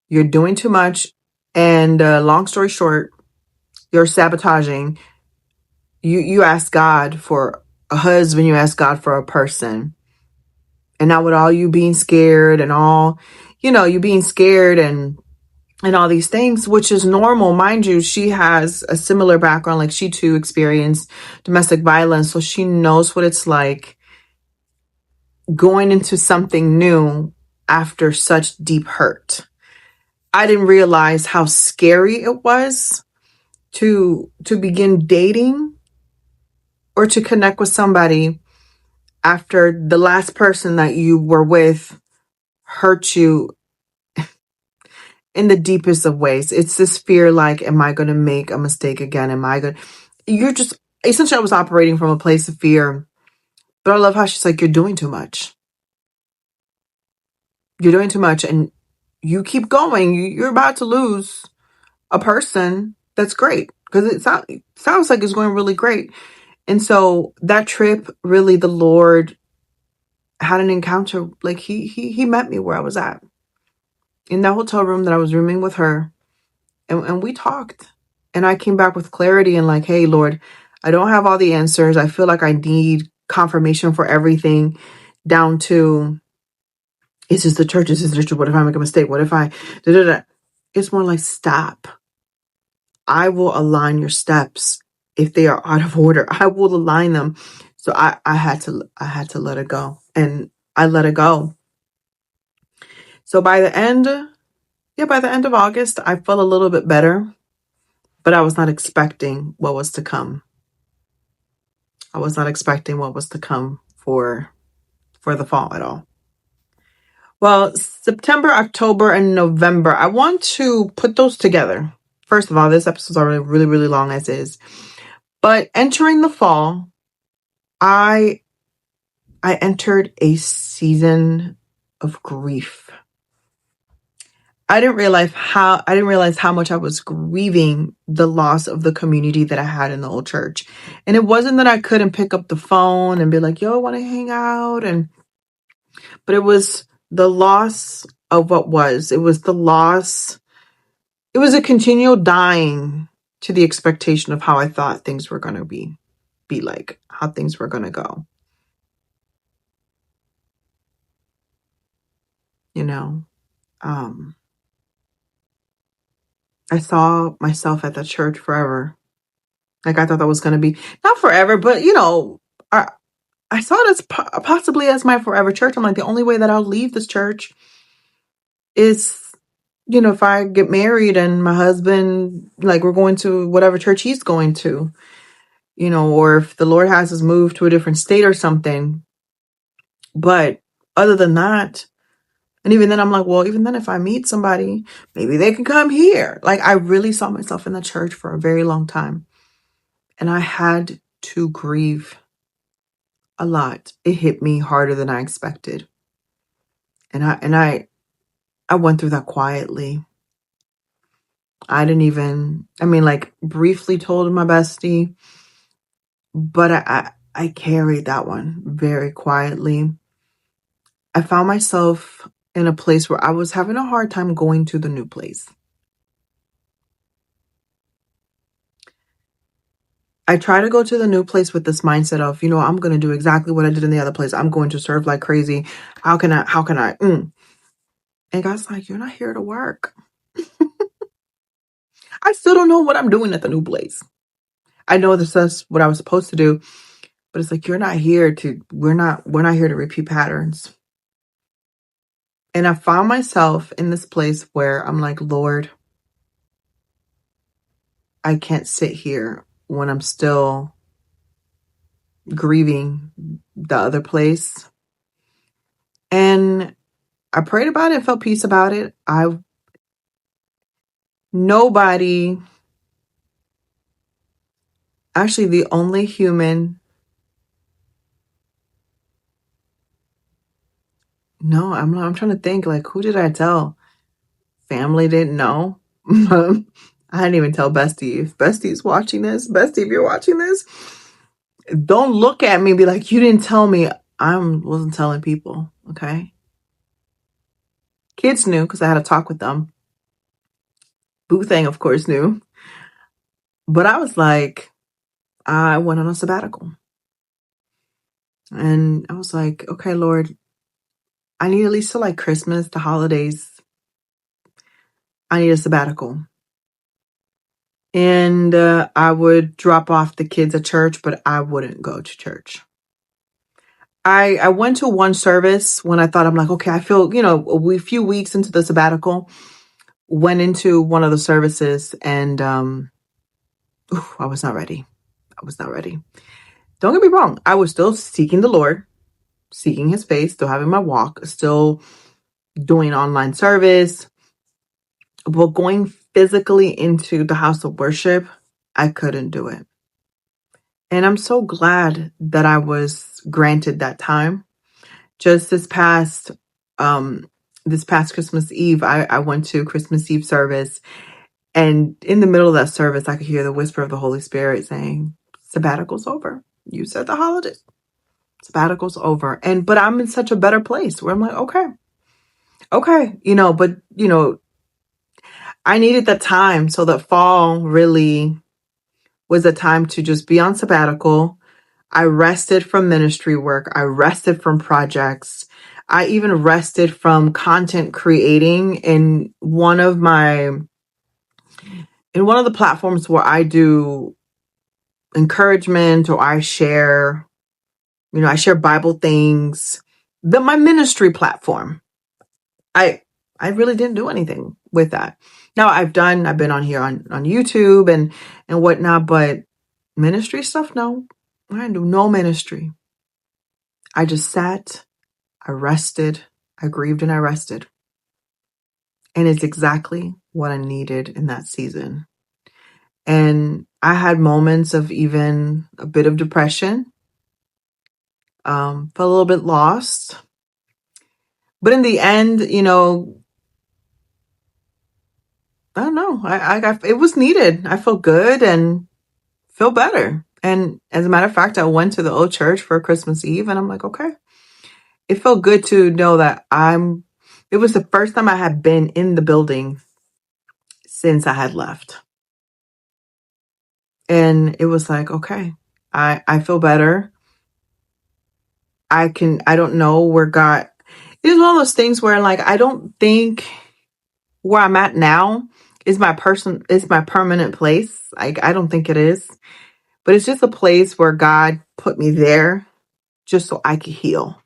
You're doing too much." And long story short, you're sabotaging. You ask God for a husband, you ask God for a person. And now with all you being scared and all, you being scared and all these things, which is normal. Mind you, she has a similar background. Like, she too experienced domestic violence. So she knows what it's like going into something new after such deep hurt. I didn't realize how scary it was to begin dating or to connect with somebody after the last person that you were with hurt you in the deepest of ways. It's this fear like, am I going to make a mistake again? You're just, essentially, I was operating from a place of fear. But I love how she's like, you're doing too much. You're doing too much. And you keep going. You're about to lose a person that's great. Because it sounds like it's going really great. And so that trip, really, the Lord had an encounter. Like, he met me where I was at, in that hotel room that I was rooming with her. And we talked. And I came back with clarity and like, hey, Lord, I don't have all the answers. I feel like I need confirmation for everything, down to, is this the church? Is this the church? What if I make a mistake? What if I... Da, da, da. It's more like, stop. I will align your steps if they are out of order. I will align them So I had to let it go, and I let it go. So by the end of August, I felt a little bit better, but I was not expecting what was to come. I was not expecting what was to come for the fall at all. Well, September, October, and November, I want to put those together. First of all, this episode's already really, really long as is. But entering the fall, I entered a season of grief. I didn't realize how much I was grieving the loss of the community that I had in the old church. And it wasn't that I couldn't pick up the phone and be like, yo, I want to hang out, but it was the loss of what was. It was the loss. It was a continual dying to the expectation of how I thought things were going to be like, how things were going to go. You know, I saw myself at the church forever. Like I thought that was going to be not forever, but I saw it as possibly as my forever church. I'm like, the only way that I'll leave this church is, if I get married and my husband, like we're going to whatever church he's going to, or if the Lord has us move to a different state or something. But other than that, and even then I'm like, well, even then if I meet somebody, maybe they can come here. Like I really saw myself in the church for a very long time. And I had to grieve a lot. It hit me harder than I expected. And I went through that quietly. I didn't even, like briefly told my bestie, but I carried that one very quietly. I found myself in a place where I was having a hard time going to the new place. I try to go to the new place with this mindset of, I'm going to do exactly what I did in the other place. I'm going to serve like crazy. How can I? And God's like, you're not here to work. I still don't know what I'm doing at the new place. I know that's what I was supposed to do, but it's like, we're not here to repeat patterns. And I found myself in this place where I'm like, Lord, I can't sit here when I'm still grieving the other place. And I prayed about it, felt peace about it. Actually the only human, no, I'm trying to think, like, who did I tell? Family didn't know. I didn't even tell Bestie. If Bestie's watching this, Bestie, if you're watching this, don't look at me and be like, you didn't tell me. I wasn't telling people, okay? Kids knew because I had a talk with them. Boo Thang, of course, knew. But I was like, I went on a sabbatical. And I was like, okay, Lord, I need at least till like Christmas, the holidays, I need a sabbatical. And I would drop off the kids at church, but I wouldn't go to church. I went to one service when I thought, I'm like, okay, I feel, a few weeks into the sabbatical, went into one of the services and I was not ready. I was not ready. Don't get me wrong. I was still seeking the Lord, seeking his face, still having my walk, still doing online service, but going physically into the house of worship, I couldn't do it. And I'm so glad that I was granted that time. Just this past Christmas Eve, I went to Christmas Eve service, and in the middle of that service, I could hear the whisper of the Holy Spirit saying, sabbatical's over. You said the holidays. Sabbatical's over. But I'm in such a better place where I'm like, okay, but I needed that time. So that fall really was a time to just be on sabbatical. I rested from ministry work. I rested from projects. I even rested from content creating in one of the platforms where I do encouragement or I share I share Bible things. My ministry platform. I I really didn't do anything with that. Now I've been on here on YouTube and whatnot, but ministry stuff, no. I didn't do no ministry. I just sat, I rested, I grieved and I rested. And it's exactly what I needed in that season. And I had moments of even a bit of depression, felt a little bit lost. But in the end, I don't know. I got, it was needed. I felt good and felt better. And as a matter of fact, I went to the old church for Christmas Eve and I'm like, okay. It felt good to know that it was the first time I had been in the building since I had left. And it was like, okay, I feel better. I don't know where God, it's one of those things where like, I don't think where I'm at now is my permanent place. Like, I don't think it is, but it's just a place where God put me there just so I could heal,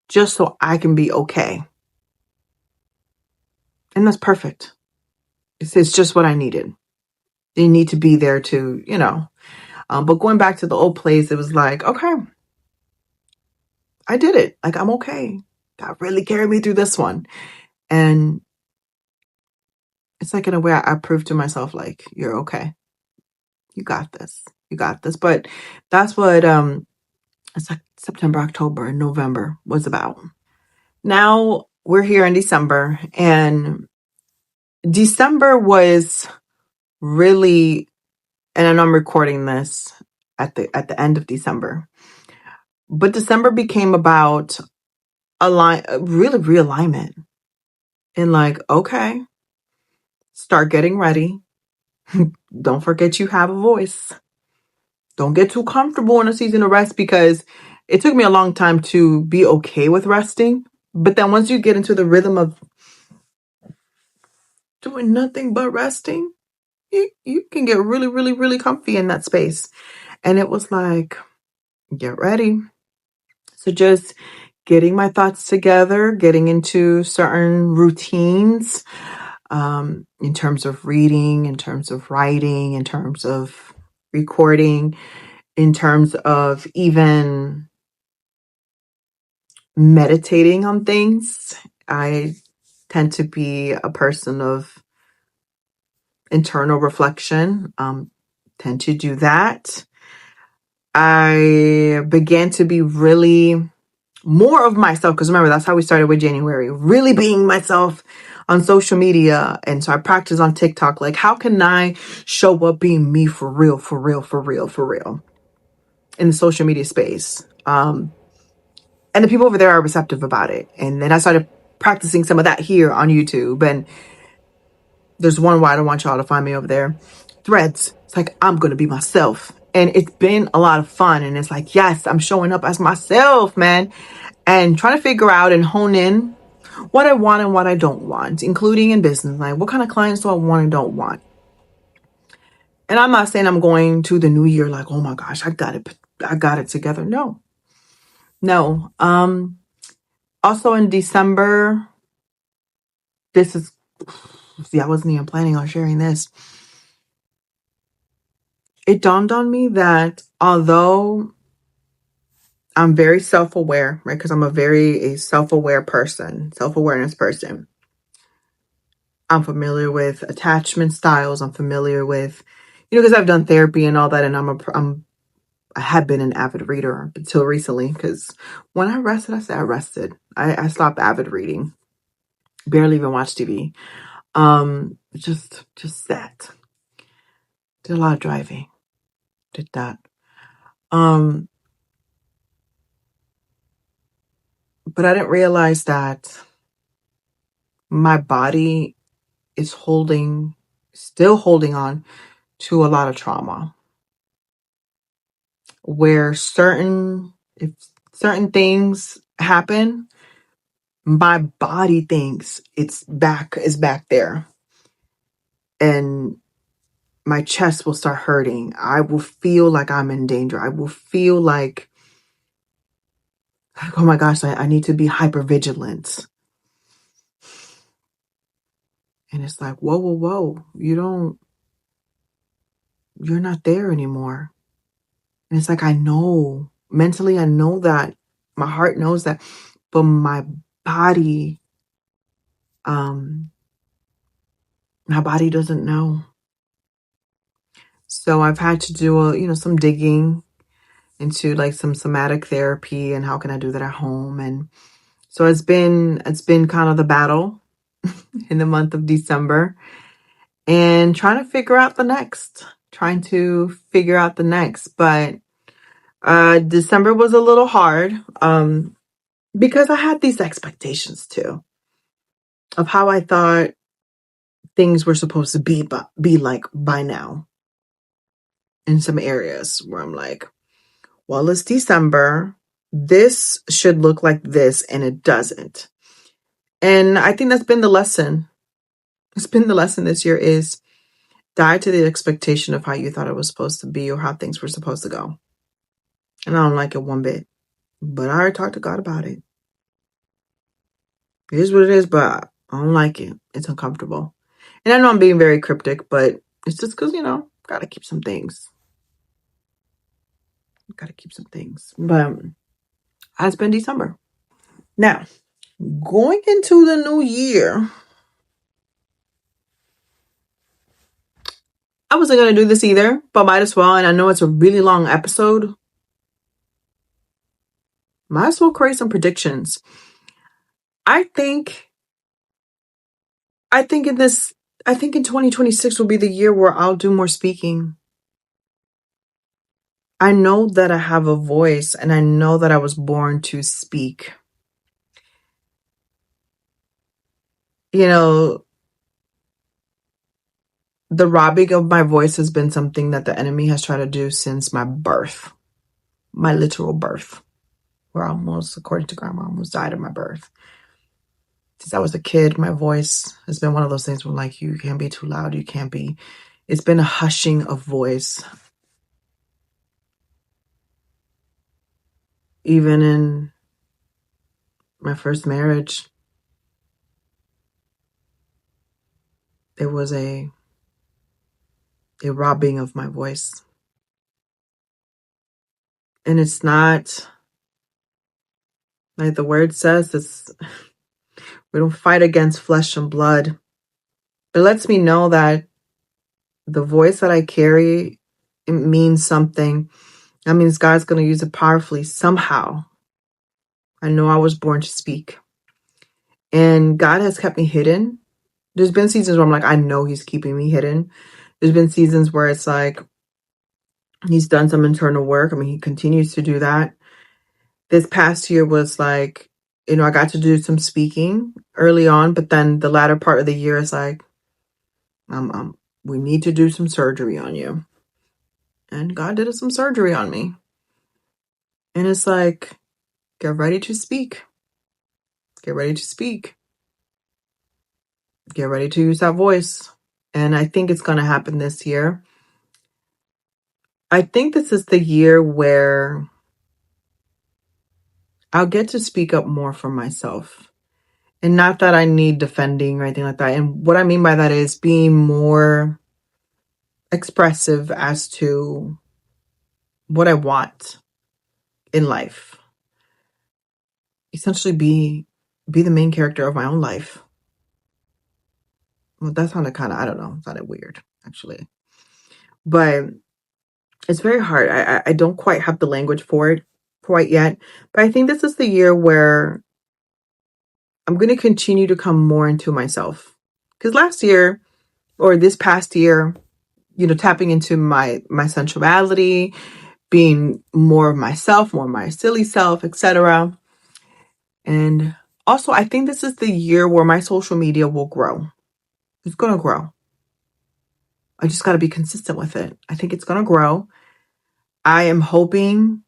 just so I can be okay. And that's perfect. It's just what I needed. They need to be there to, but going back to the old place, it was like, okay, I did it. Like, I'm okay. God really carried me through this one. And it's like, in a way, I proved to myself, like, you're okay. You got this. You got this. But that's what it's like September, October, and November was about. Now we're here in December, and December was really, and I know I'm recording this at the end of December, but December became about really realignment, and like, okay, start getting ready. Don't forget you have a voice. Don't get too comfortable in a season of rest, because it took me a long time to be okay with resting. But then once you get into the rhythm of doing nothing but resting, you can get really, really, really comfy in that space. And it was like, get ready. So just getting my thoughts together, getting into certain routines, in terms of reading, in terms of writing, in terms of recording, in terms of even meditating on things. I tend to be a person of internal reflection, tend to do that. I began to be really more of myself, because remember, that's how we started with January, really being myself on social media. And so I practice on TikTok, like, how can I show up being me for real, for real, for real, for real in the social media space. And the people over there are receptive about it. And then I started practicing some of that here on YouTube. And there's one why I don't want y'all to find me over there. Threads. It's like, I'm going to be myself. And it's been a lot of fun. And it's like, yes, I'm showing up as myself, man. And trying to figure out and hone in what I want and what I don't want, including in business. Like, what kind of clients do I want and don't want? And I'm not saying I'm going to the new year like, oh my gosh, I got it together. No. No. Also in December, this is, see, I wasn't even planning on sharing this. It dawned on me that although I'm very self-aware, right? Because I'm a self-aware person, self-awareness person. I'm familiar with attachment styles. I'm familiar with, because I've done therapy and all that, and I had been an avid reader up until recently. Because when I rested, I said I rested. I stopped avid reading, barely even watch TV. Just sat. Did a lot of driving. Did that. But I didn't realize that my body is still holding on to a lot of trauma, where if certain things happen, my body thinks is back there, and my chest will start hurting. I will feel like I'm in danger. I will feel like like, oh my gosh, I need to be hyper vigilant. And it's like, whoa, whoa, whoa. You're not there anymore. And it's like, I know, mentally, I know that. My heart knows that, but my body, um, my body doesn't know. So I've had to do some digging into like some somatic therapy and how can I do that at home. And so it's been kind of the battle in the month of December and trying to figure out the next. But December was a little hard because I had these expectations too of how I thought things were supposed to be like by now in some areas where I'm like, well, it's December. This should look like this, and it doesn't. And I think that's been the lesson. It's been the lesson this year is die to the expectation of how you thought it was supposed to be or how things were supposed to go. And I don't like it one bit. But I already talked to God about it. It is what it is, but I don't like it. It's uncomfortable. And I know I'm being very cryptic, but it's just because, gotta keep some things. Gotta keep some things. But it's been December. Now, going into the new year, I wasn't going to do this either, but might as well. And I know it's a really long episode. Might as well create some predictions. I think in 2026 will be the year where I'll do more speaking. I know that I have a voice and I know that I was born to speak. The robbing of my voice has been something that the enemy has tried to do since my birth, my literal birth, where according to grandma, almost died at my birth. Since I was a kid, my voice has been one of those things where like, you can't be too loud. It's been a hushing of voice. Even in my first marriage, there was a robbing of my voice. And it's not like the word says, we don't fight against flesh and blood. It lets me know that the voice that I carry, it means something. That means God's going to use it powerfully somehow. I know I was born to speak. And God has kept me hidden. There's been seasons where I'm like, I know he's keeping me hidden. There's been seasons where it's like, he's done some internal work. I mean, he continues to do that. This past year was like, I got to do some speaking early on, but then the latter part of the year is like, we need to do some surgery on you. And God did some surgery on me. And it's like, get ready to speak. Get ready to speak. Get ready to use that voice. And I think it's going to happen this year. I think this is the year where I'll get to speak up more for myself. And not that I need defending or anything like that. And what I mean by that is being more expressive as to what I want in life. Essentially be the main character of my own life. Well, that sounded kind of, I don't know, sounded weird, actually. But it's very hard. I don't quite have the language for it quite yet. But I think this is the year where I'm going to continue to come more into myself. Because last year, or this past year, tapping into my sensuality, being more of myself, more of my silly self, etc. And also, I think this is the year where my social media will grow. It's going to grow. I just got to be consistent with it. I think it's going to grow. I am hoping,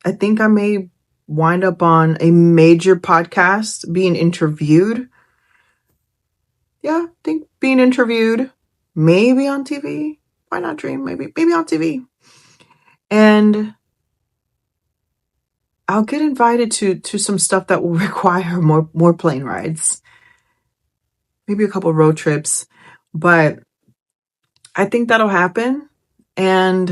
I think I may wind up on a major podcast being interviewed. Yeah, I think being interviewed, maybe on TV. Why not dream? Maybe on TV. And I'll get invited to some stuff that will require more plane rides, maybe a couple road trips, but I think that'll happen. And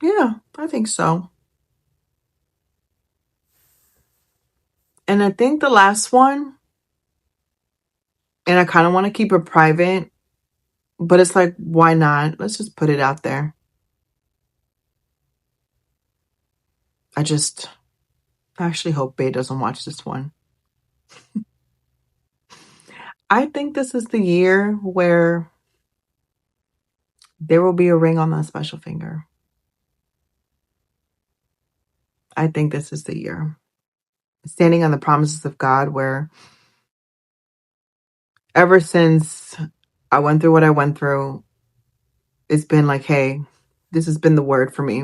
yeah, I think so. And I think the last one, and I kind of want to keep it private, but it's like, why not? Let's just put it out there. I actually hope Bae doesn't watch this one. I think this is the year where there will be a ring on that special finger. I think this is the year. Standing on the promises of God, where ever since I went through what I went through, it's been like, hey, this has been the word for me.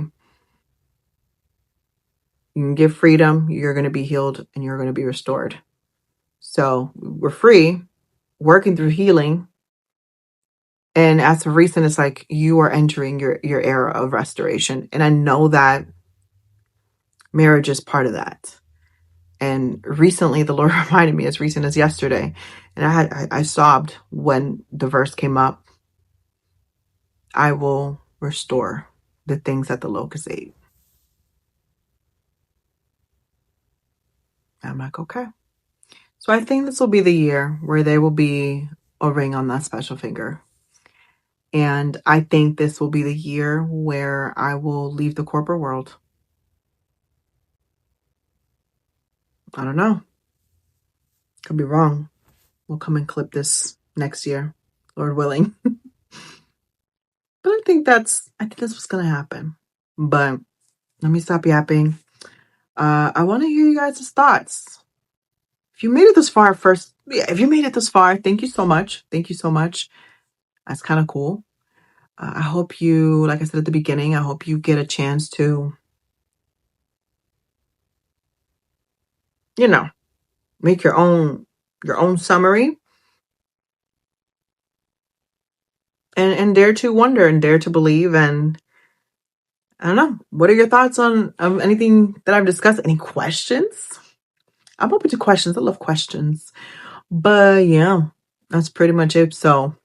You can give freedom, you're going to be healed, and you're going to be restored. So we're free, working through healing. And as of recent, it's like you are entering your era of restoration. And I know that marriage is part of that. And recently, the Lord reminded me, as recent as yesterday, and I sobbed when the verse came up. I will restore the things that the locust ate. I'm like, okay. So I think this will be the year where there will be a ring on that special finger. And I think this will be the year where I will leave the corporate world. I don't know. Could be wrong. We'll come and clip this next year, Lord willing. But I think that's what's gonna happen. But let me stop yapping. I want to hear you guys' thoughts. If you made it this far, thank you so much. Thank you so much. That's kind of cool. I hope you, like I said at the beginning, I hope you get a chance to, make your own summary and dare to wonder and dare to believe. And I don't know, what are your thoughts on anything that I've discussed? Any questions? I'm open to questions. I love questions. But yeah, that's pretty much it. So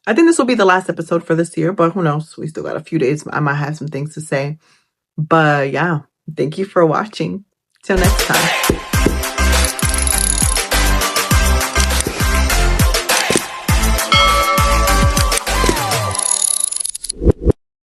I think this will be the last episode for this year, but who knows? We still got a few days. I might have some things to say. But yeah, thank you for watching. Till next time.